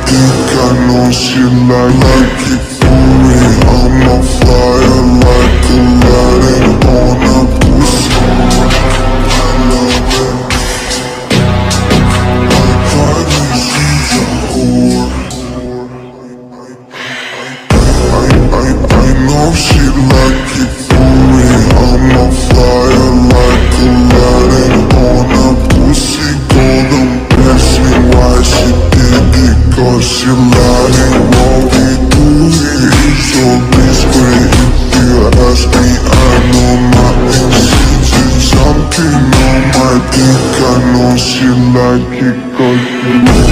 think I know she like it for me. I'm on fire like Aladdin on a pussy. I love it. My body, she's a whore. I know she like it for me. I'm on fire like Aladdin on a pussy. Golden blessing, why she did it? Cause she lying, what we do here is so discreet. If you ask me, I know my exes is something on my dick. I know she like it cause she